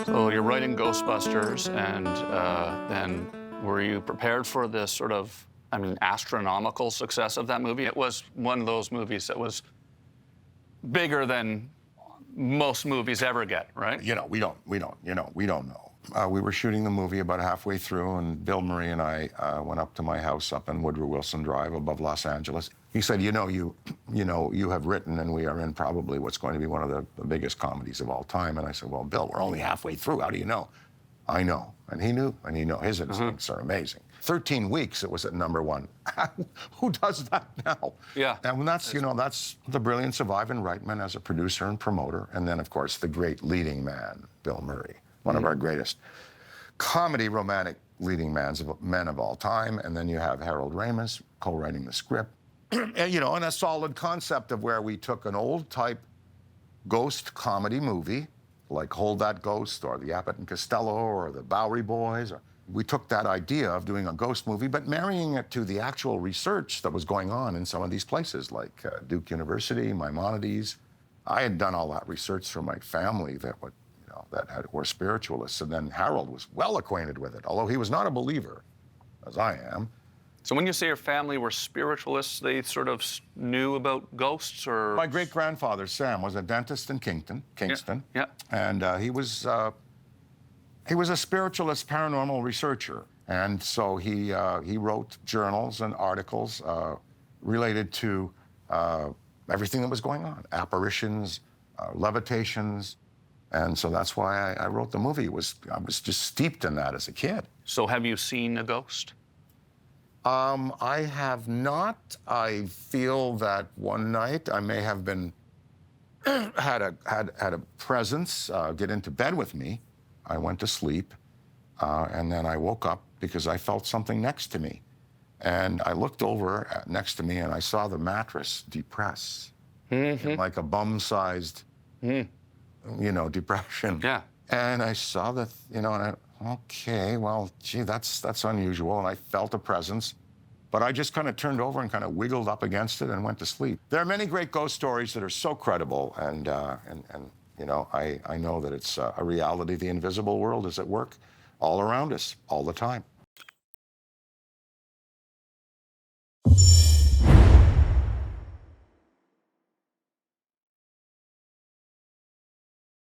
So you're writing Ghostbusters, and then were you prepared for this sort of, I mean, astronomical success of that movie? It was one of those movies that was bigger than most movies ever get, right? You know, we don't know. We were shooting the movie about halfway through, and Bill Murray and I went up to my house up in Woodrow Wilson Drive above Los Angeles. He said, you have written, and we are in probably what's going to be one of the biggest comedies of all time. And I said, well, Bill, we're only halfway through. How do you know? I know. And he knew, and he knew. His instincts are amazing. 13 weeks, it was at #1. Who does that now? Yeah. And that's the brilliance of Ivan Reitman as a producer and promoter. And then, of course, the great leading man, Bill Murray, one of our greatest comedy romantic leading men of all time. And then you have Harold Ramis co-writing the script. And a solid concept of where we took an old type ghost comedy movie, like Hold That Ghost or The Abbott and Costello or The Bowery Boys. We took that idea of doing a ghost movie, but marrying it to the actual research that was going on in some of these places, like Duke University, Maimonides. I had done all that research for my family that were spiritualists, and then Harold was well acquainted with it, although he was not a believer, as I am. So when you say your family were spiritualists, they sort of knew about ghosts, or? My great-grandfather, Sam, was a dentist in Kingston. Yeah. And he was a spiritualist paranormal researcher. And so he wrote journals and articles related to everything that was going on, apparitions, levitations. And so that's why I wrote the movie. I was just steeped in that as a kid. So have you seen a ghost? I have not. I feel that one night I may have been had a presence get into bed with me. I went to sleep, and then I woke up because I felt something next to me, and I looked over next to me and I saw the mattress depress, in like a bum-sized, depression. Yeah. And I saw that, okay, well, gee, that's unusual. And I felt a presence, but I just kind of turned over and kind of wiggled up against it and went to sleep. There are many great ghost stories that are so credible, and I know that it's a reality. The invisible world is at work all around us all the time.